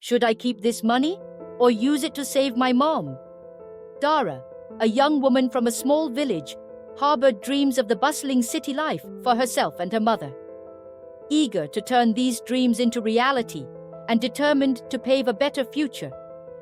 Should I keep this money or use it to save my mom? Dara, a young woman from a small village, harbored dreams of the bustling city life for herself and her mother. Eager to turn these dreams into reality and determined to pave a better future,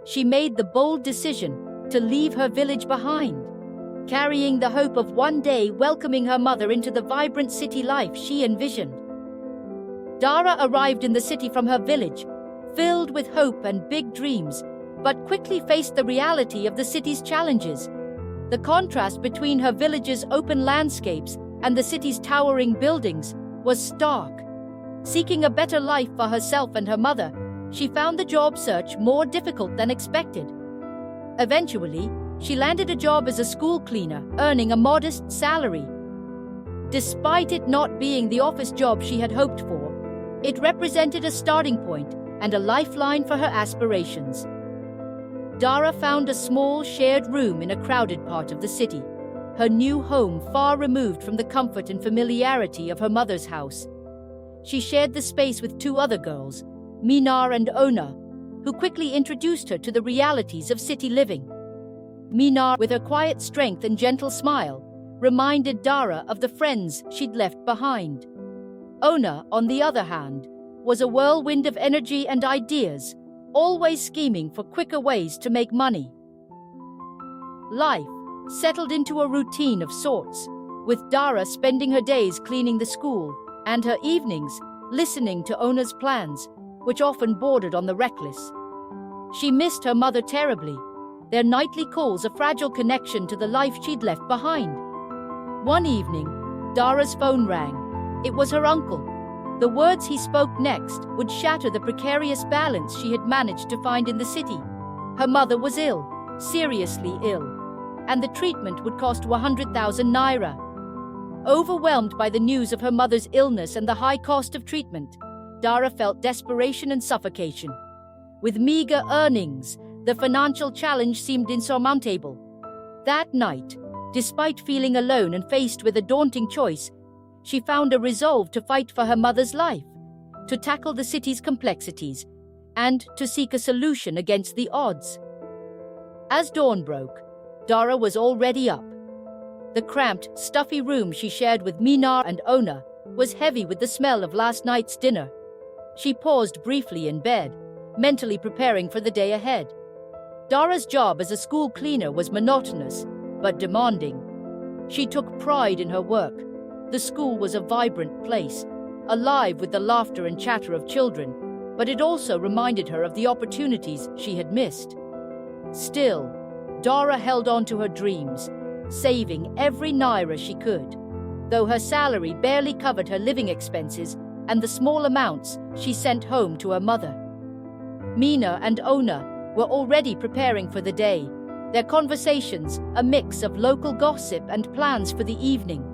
she made the bold decision to leave her village behind, carrying the hope of one day welcoming her mother into the vibrant city life she envisioned. Dara arrived in the city from her village, filled with hope and big dreams, but quickly faced the reality of the city's challenges. The contrast between her village's open landscapes and the city's towering buildings was stark. Seeking a better life for herself and her mother, she found the job search more difficult than expected. Eventually, she landed a job as a school cleaner, earning a modest salary. Despite it not being the office job she had hoped for, it represented a starting point and a lifeline for her aspirations. Dara found a small shared room in a crowded part of the city, her new home far removed from the comfort and familiarity of her mother's house. She shared the space with two other girls, Minar and Ona, who quickly introduced her to the realities of city living. Minar, with her quiet strength and gentle smile, reminded Dara of the friends she'd left behind. Ona, on the other hand, was a whirlwind of energy and ideas, always scheming for quicker ways to make money. Life settled into a routine of sorts, with Dara spending her days cleaning the school and her evenings listening to Ona's plans, which often bordered on the reckless. She missed her mother terribly, their nightly calls a fragile connection to the life she'd left behind. One evening, Dara's phone rang. It was her uncle. The words he spoke next would shatter the precarious balance she had managed to find in the city. Her mother was ill, seriously ill, and the treatment would cost 100,000 naira. Overwhelmed by the news of her mother's illness and the high cost of treatment, Dara felt desperation and suffocation. With meager earnings, the financial challenge seemed insurmountable. That night, despite feeling alone and faced with a daunting choice, she found a resolve to fight for her mother's life, to tackle the city's complexities, and to seek a solution against the odds. As dawn broke, Dara was already up. The cramped, stuffy room she shared with Minar and Ona was heavy with the smell of last night's dinner. She paused briefly in bed, mentally preparing for the day ahead. Dara's job as a school cleaner was monotonous, but demanding. She took pride in her work. The school was a vibrant place, alive with the laughter and chatter of children, but it also reminded her of the opportunities she had missed. Still, Dara held on to her dreams, saving every naira she could, though her salary barely covered her living expenses and the small amounts she sent home to her mother. Mina and Ona were already preparing for the day, their conversations a mix of local gossip and plans for the evening.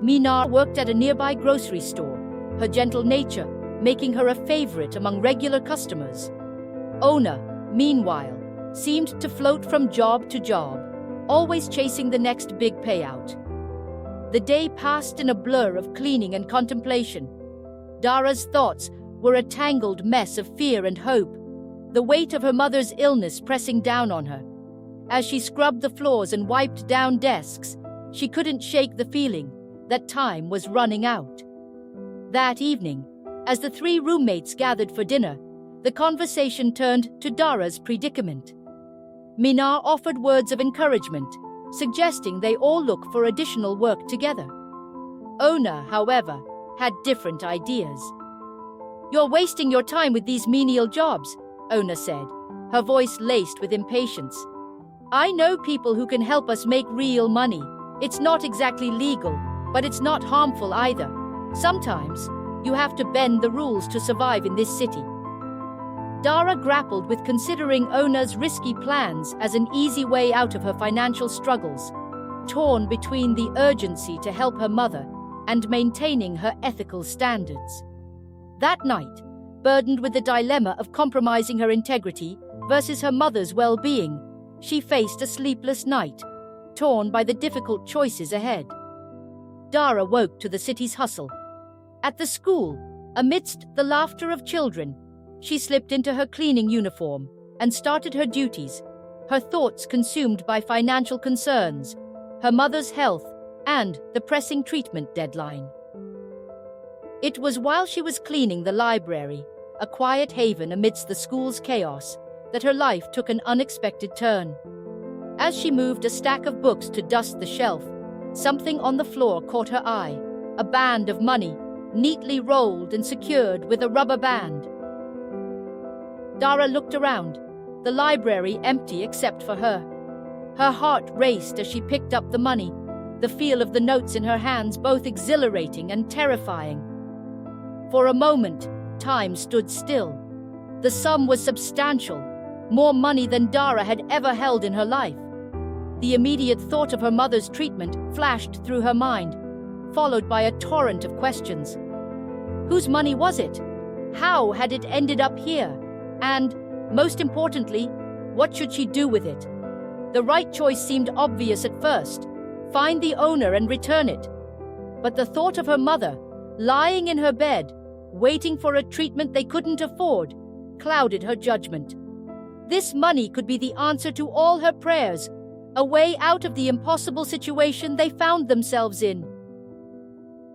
Mina worked at a nearby grocery store, her gentle nature making her a favorite among regular customers. Ona, meanwhile, seemed to float from job to job, always chasing the next big payout. The day passed in a blur of cleaning and contemplation. Dara's thoughts were a tangled mess of fear and hope, the weight of her mother's illness pressing down on her. As she scrubbed the floors and wiped down desks, she couldn't shake the feeling that time was running out. That evening, as the three roommates gathered for dinner, the conversation turned to Dara's predicament. Minar offered words of encouragement, suggesting they all look for additional work together. Ona, however, had different ideas. "You're wasting your time with these menial jobs," Ona said, her voice laced with impatience. "I know people who can help us make real money. It's not exactly legal, but it's not harmful either. Sometimes, you have to bend the rules to survive in this city." Dara grappled with considering Ona's risky plans as an easy way out of her financial struggles, torn between the urgency to help her mother and maintaining her ethical standards. That night, burdened with the dilemma of compromising her integrity versus her mother's well-being, she faced a sleepless night, torn by the difficult choices ahead. Dara woke to the city's hustle. At the school, amidst the laughter of children, She slipped into her cleaning uniform and started her duties, her thoughts consumed by financial concerns, her mother's health, and the pressing treatment deadline. It was while she was cleaning the library, a quiet haven amidst the school's chaos, that her life took an unexpected turn. As she moved a stack of books to dust the shelf, something on the floor caught her eye, a band of money, neatly rolled and secured with a rubber band. Dara looked around, the library empty except for her. Her heart raced as she picked up the money, the feel of the notes in her hands both exhilarating and terrifying. For a moment, time stood still. The sum was substantial, more money than Dara had ever held in her life. The immediate thought of her mother's treatment flashed through her mind, followed by a torrent of questions. Whose money was it? How had it ended up here? And, most importantly, what should she do with it? The right choice seemed obvious at first: find the owner and return it. But the thought of her mother, lying in her bed, waiting for a treatment they couldn't afford, clouded her judgment. This money could be the answer to all her prayers, a way out of the impossible situation they found themselves in.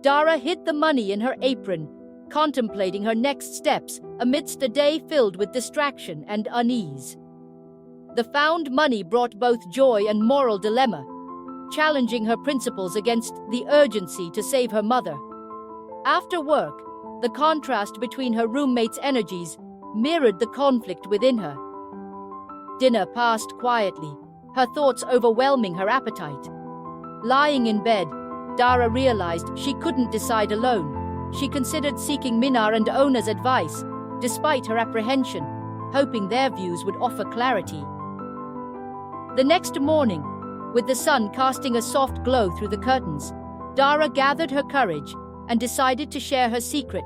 Dara hid the money in her apron, contemplating her next steps amidst a day filled with distraction and unease. The found money brought both joy and moral dilemma, challenging her principles against the urgency to save her mother. After work, the contrast between her roommate's energies mirrored the conflict within her. Dinner passed quietly, her thoughts overwhelming her appetite. Lying in bed, Dara realized she couldn't decide alone. She considered seeking Minar and Ona's advice, despite her apprehension, hoping their views would offer clarity. The next morning, with the sun casting a soft glow through the curtains, Dara gathered her courage and decided to share her secret.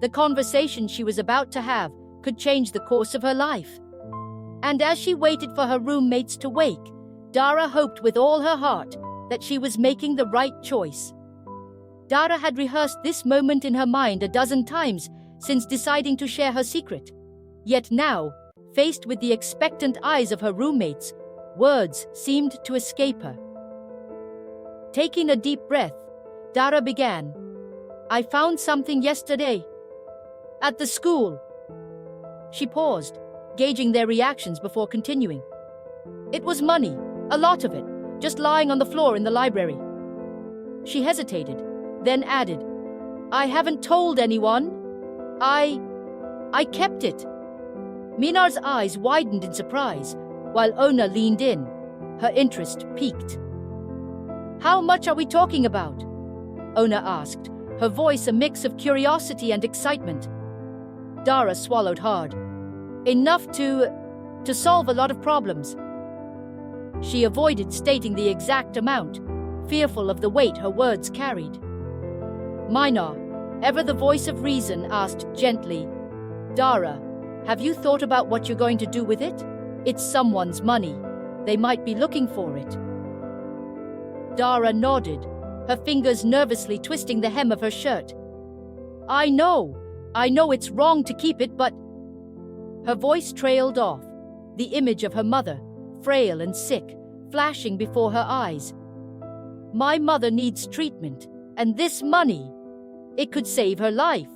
The conversation she was about to have could change the course of her life. And as she waited for her roommates to wake, Dara hoped with all her heart that she was making the right choice. Dara had rehearsed this moment in her mind a dozen times since deciding to share her secret. Yet now, faced with the expectant eyes of her roommates, words seemed to escape her. Taking a deep breath, Dara began. "I found something yesterday. At the school." She paused, gauging their reactions before continuing. "It was money, a lot of it, just lying on the floor in the library." She hesitated, then added, "I haven't told anyone. I kept it." Minar's eyes widened in surprise, while Ona leaned in, her interest piqued. "How much are we talking about?" Ona asked, her voice a mix of curiosity and excitement. Dara swallowed hard. "Enough to solve a lot of problems." She avoided stating the exact amount, fearful of the weight her words carried. Minar, ever the voice of reason, asked gently, "Dara, have you thought about what you're going to do with it? It's someone's money. They might be looking for it." Dara nodded, her fingers nervously twisting the hem of her shirt. I know it's wrong to keep it, but..." Her voice trailed off, the image of her mother, frail and sick, flashing before her eyes. "My mother needs treatment, and this money, it could save her life."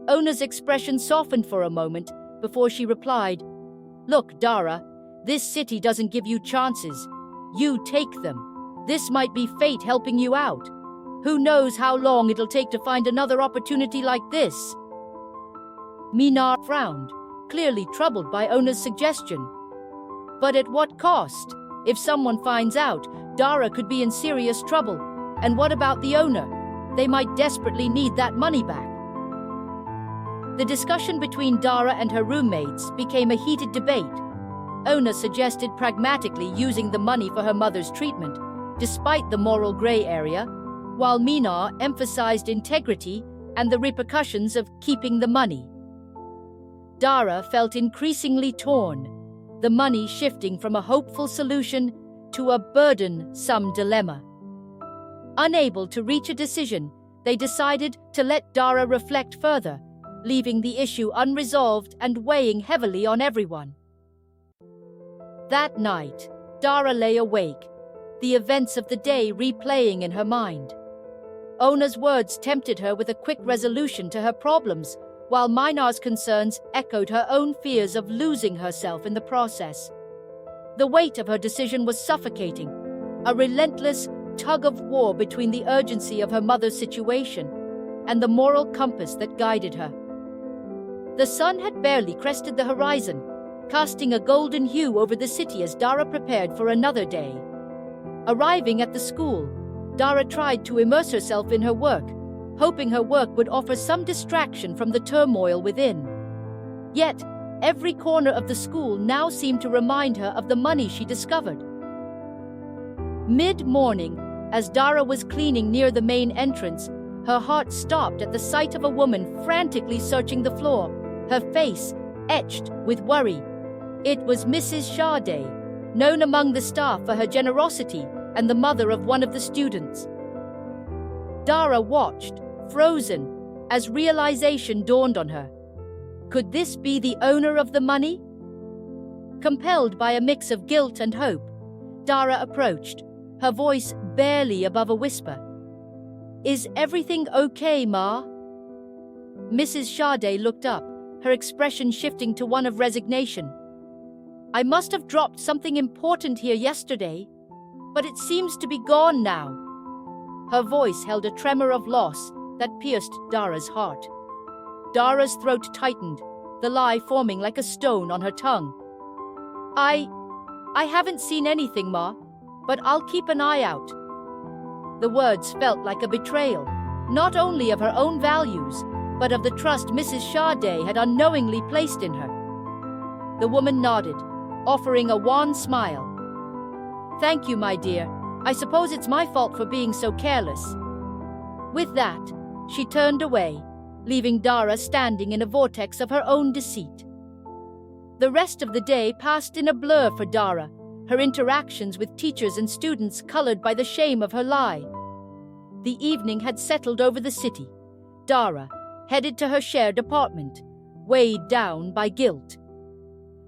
Ona's expression softened for a moment before she replied, "Look, Dara, this city doesn't give you chances. You take them. This might be fate helping you out. Who knows how long it'll take to find another opportunity like this?" Minar frowned, clearly troubled by Ona's suggestion. But at what cost? If someone finds out, Dara could be in serious trouble. And what about the owner? They might desperately need that money back. The discussion between Dara and her roommates became a heated debate. Ona suggested pragmatically using the money for her mother's treatment, despite the moral gray area, while Minar emphasized integrity and the repercussions of keeping the money. Dara felt increasingly torn, the money shifting from a hopeful solution to a burdensome dilemma. Unable to reach a decision, they decided to let Dara reflect further, leaving the issue unresolved and weighing heavily on everyone. That night, Dara lay awake, the events of the day replaying in her mind. Ona's words tempted her with a quick resolution to her problems, while Minar's concerns echoed her own fears of losing herself in the process. The weight of her decision was suffocating, a relentless tug-of-war between the urgency of her mother's situation and the moral compass that guided her. The sun had barely crested the horizon, casting a golden hue over the city as Dara prepared for another day. Arriving at the school, Dara tried to immerse herself in her work, hoping her work would offer some distraction from the turmoil within. Yet, every corner of the school now seemed to remind her of the money she discovered. Mid-morning, as Dara was cleaning near the main entrance, her heart stopped at the sight of a woman frantically searching the floor, her face etched with worry. It was Mrs. Sade, known among the staff for her generosity and the mother of one of the students. Dara watched, frozen, as realization dawned on her. Could this be the owner of the money? Compelled by a mix of guilt and hope, Dara approached, her voice barely above a whisper. "Is everything okay, Ma?" Mrs. Sade looked up, her expression shifting to one of resignation. "I must have dropped something important here yesterday, but it seems to be gone now." Her voice held a tremor of loss that pierced Dara's heart. Dara's throat tightened, the lie forming like a stone on her tongue. I haven't seen anything, Ma, but I'll keep an eye out." The words felt like a betrayal, not only of her own values, but of the trust Mrs. Sade had unknowingly placed in her. The woman nodded, offering a wan smile. "Thank you, my dear. I suppose it's my fault for being so careless." With that, she turned away, leaving Dara standing in a vortex of her own deceit. The rest of the day passed in a blur for Dara, her interactions with teachers and students colored by the shame of her lie. The evening had settled over the city. Dara headed to her shared apartment, weighed down by guilt.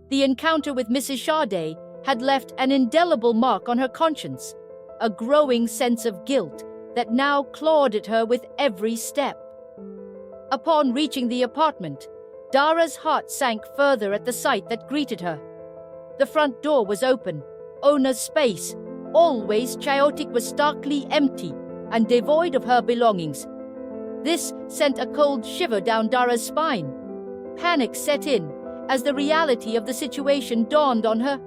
The encounter with Mrs. Sade had left an indelible mark on her conscience, a growing sense of guilt that now clawed at her with every step. Upon reaching the apartment, Dara's heart sank further at the sight that greeted her. The front door was open. Ona's space, always chaotic, was starkly empty and devoid of her belongings. This sent a cold shiver down Dara's spine. Panic set in as the reality of the situation dawned on her.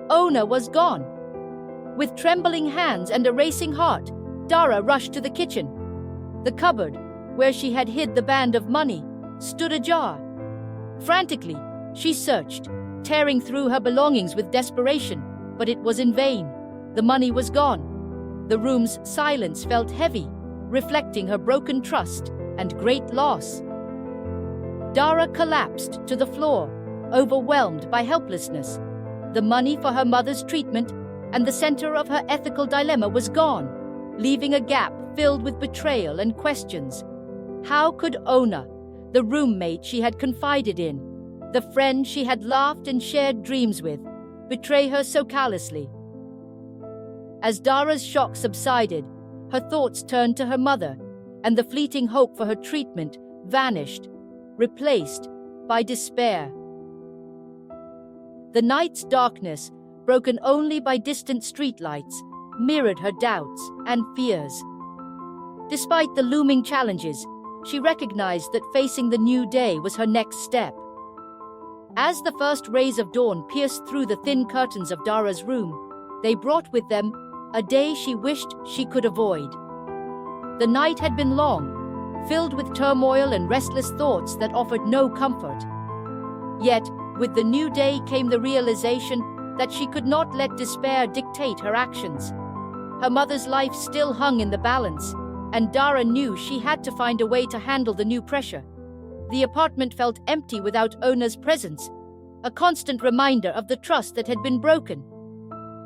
Ona was gone. With trembling hands and a racing heart, Dara rushed to the kitchen. The cupboard, where she had hid the band of money, stood ajar. Frantically, she searched, tearing through her belongings with desperation, but it was in vain. The money was gone. The room's silence felt heavy, reflecting her broken trust and great loss. Dara collapsed to the floor, overwhelmed by helplessness. The money for her mother's treatment and the center of her ethical dilemma was gone, leaving a gap filled with betrayal and questions. How could Ona, the roommate she had confided in, the friend she had laughed and shared dreams with, betray her so callously? As Dara's shock subsided, her thoughts turned to her mother, and the fleeting hope for her treatment vanished, replaced by despair. The night's darkness, broken only by distant streetlights, mirrored her doubts and fears. Despite the looming challenges, she recognized that facing the new day was her next step. As the first rays of dawn pierced through the thin curtains of Dara's room, they brought with them a day she wished she could avoid. The night had been long, filled with turmoil and restless thoughts that offered no comfort. Yet, with the new day came the realization that she could not let despair dictate her actions. Her mother's life still hung in the balance, and Dara knew she had to find a way to handle the new pressure. The apartment felt empty without Ona's presence, a constant reminder of the trust that had been broken.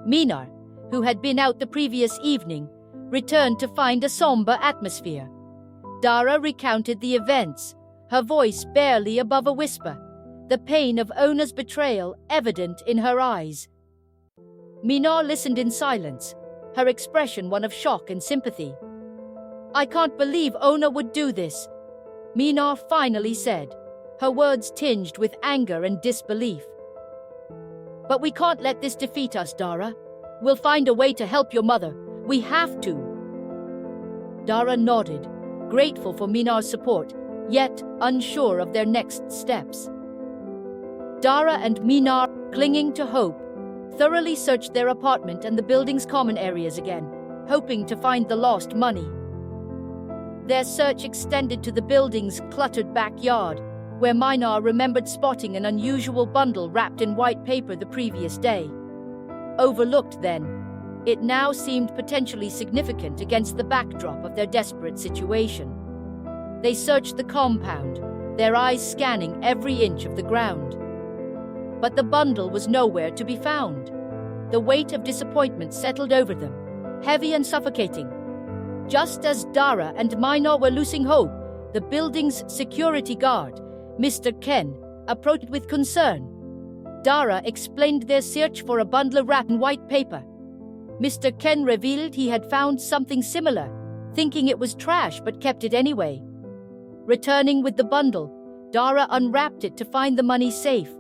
Minar, who had been out the previous evening, returned to find a somber atmosphere. Dara recounted the events, her voice barely above a whisper, the pain of Ona's betrayal evident in her eyes. Mina listened in silence, her expression one of shock and sympathy. "I can't believe Ona would do this," Mina finally said, her words tinged with anger and disbelief. "But we can't let this defeat us, Dara. We'll find a way to help your mother. We have to." Dara nodded, grateful for Mina's support, yet unsure of their next steps. Dara and Mina, clinging to hope, thoroughly searched their apartment and the building's common areas again, hoping to find the lost money. Their search extended to the building's cluttered backyard, where Mina remembered spotting an unusual bundle wrapped in white paper the previous day. Overlooked then, it now seemed potentially significant against the backdrop of their desperate situation. They searched the compound, their eyes scanning every inch of the ground. But the bundle was nowhere to be found. The weight of disappointment settled over them, heavy and suffocating. Just as Dara and Mina were losing hope, the building's security guard, Mr. Ken, approached with concern. Dara explained their search for a bundle wrapped in white paper. Mr. Ken revealed he had found something similar, thinking it was trash but kept it anyway. Returning with the bundle, Dara unwrapped it to find the money safe.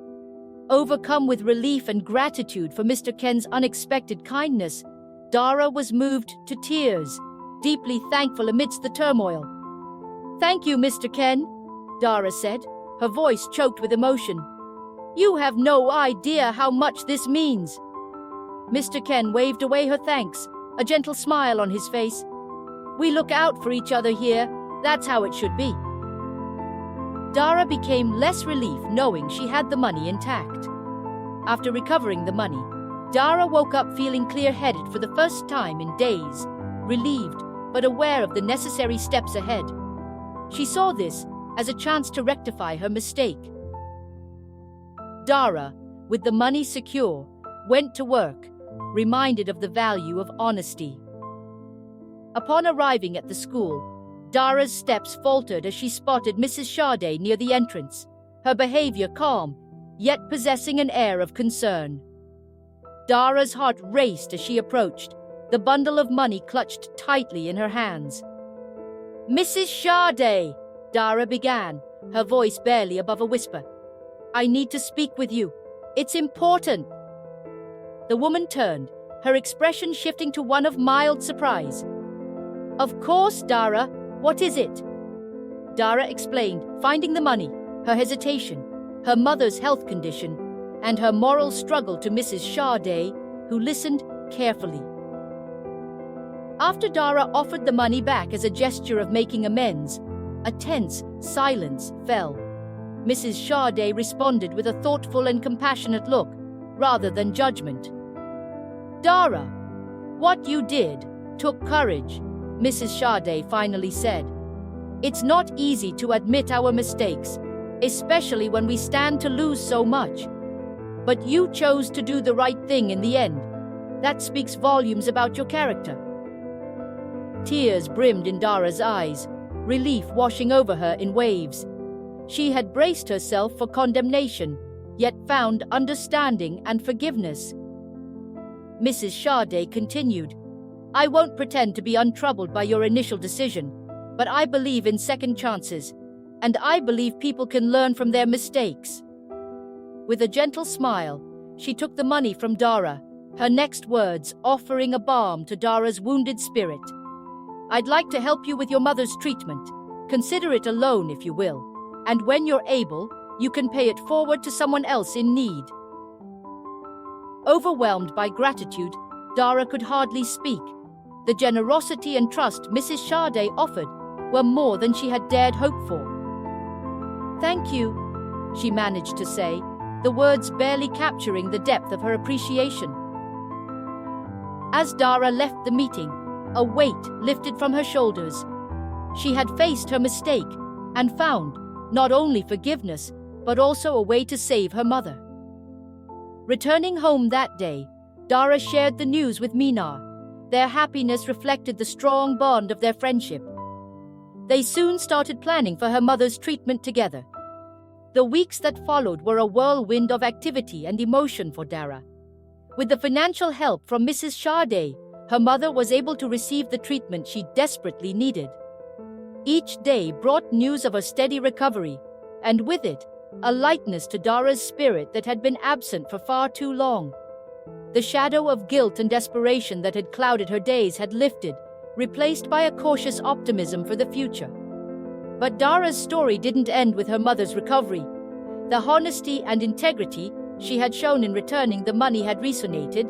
Overcome with relief and gratitude for Mr. Ken's unexpected kindness, Dara was moved to tears, deeply thankful amidst the turmoil. "Thank you, Mr. Ken," Dara said, her voice choked with emotion. "You have no idea how much this means." Mr. Ken waved away her thanks, a gentle smile on his face. "We look out for each other here. That's how it should be." Dara became less relieved knowing she had the money intact. After recovering the money, Dara woke up feeling clear-headed for the first time in days, relieved but aware of the necessary steps ahead. She saw this as a chance to rectify her mistake. Dara, with the money secure, went to work, reminded of the value of honesty. Upon arriving at the school, Dara's steps faltered as she spotted Mrs. Sade near the entrance, her behavior calm, yet possessing an air of concern. Dara's heart raced as she approached, the bundle of money clutched tightly in her hands. "Mrs. Sade," Dara began, her voice barely above a whisper. "I need to speak with you. It's important." The woman turned, her expression shifting to one of mild surprise. "Of course, Dara. What is it?" Dara explained, finding the money, her hesitation, her mother's health condition, and her moral struggle to Mrs. Sade, who listened carefully. After Dara offered the money back as a gesture of making amends, a tense silence fell. Mrs. Sade responded with a thoughtful and compassionate look, rather than judgment. "Dara, what you did took courage," Mrs. Sade finally said. "It's not easy to admit our mistakes, especially when we stand to lose so much. But you chose to do the right thing in the end. That speaks volumes about your character." Tears brimmed in Dara's eyes, relief washing over her in waves. She had braced herself for condemnation, yet found understanding and forgiveness. Mrs. Sade continued, "I won't pretend to be untroubled by your initial decision, but I believe in second chances, and I believe people can learn from their mistakes." With a gentle smile, she took the money from Dara, her next words offering a balm to Dara's wounded spirit. "I'd like to help you with your mother's treatment. Consider it a loan if you will, and when you're able, you can pay it forward to someone else in need." Overwhelmed by gratitude, Dara could hardly speak. The generosity and trust Mrs. Sade offered were more than she had dared hope for. "Thank you," she managed to say, the words barely capturing the depth of her appreciation. As Dara left the meeting, a weight lifted from her shoulders. She had faced her mistake and found not only forgiveness, but also a way to save her mother. Returning home that day, Dara shared the news with Mina. Their happiness reflected the strong bond of their friendship. They soon started planning for her mother's treatment together. The weeks that followed were a whirlwind of activity and emotion for Dara. With the financial help from Mrs. Sade, her mother was able to receive the treatment she desperately needed. Each day brought news of a steady recovery, and with it, a lightness to Dara's spirit that had been absent for far too long. The shadow of guilt and desperation that had clouded her days had lifted, replaced by a cautious optimism for the future. But Dara's story didn't end with her mother's recovery. The honesty and integrity she had shown in returning the money had resonated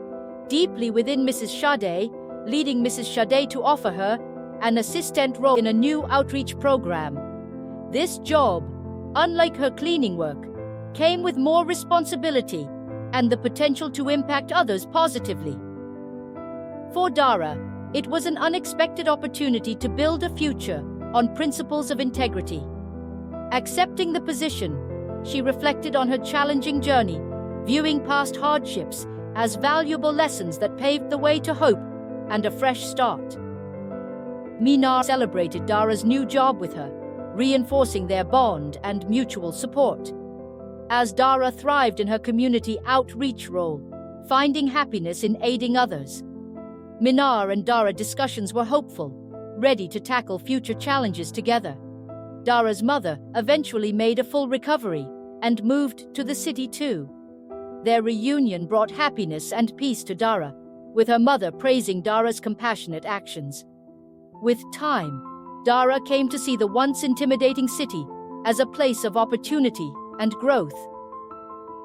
deeply within Mrs. Sade, leading Mrs. Sade to offer her an assistant role in a new outreach program. This job, unlike her cleaning work, came with more responsibility and the potential to impact others positively. For Dara, it was an unexpected opportunity to build a future on principles of integrity. Accepting the position, she reflected on her challenging journey, viewing past hardships as valuable lessons that paved the way to hope and a fresh start. Minar celebrated Dara's new job with her, reinforcing their bond and mutual support. As Dara thrived in her community outreach role, finding happiness in aiding others, Minar and Dara discussions were hopeful, ready to tackle future challenges together. Dara's mother eventually made a full recovery and moved to the city too. Their reunion brought happiness and peace to Dara, with her mother praising Dara's compassionate actions. With time, Dara came to see the once intimidating city as a place of opportunity and growth.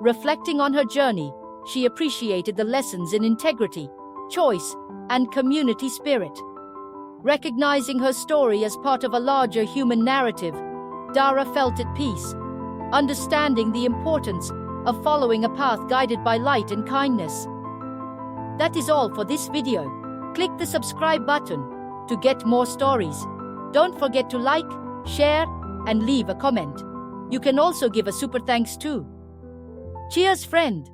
Reflecting on her journey, she appreciated the lessons in integrity, choice, and community spirit. Recognizing her story as part of a larger human narrative, Dara felt at peace, understanding the importance of following a path guided by light and kindness. That is all for this video. Click the subscribe button to get more stories. Don't forget to like, share, and leave a comment. You can also give a super thanks too. Cheers, friend!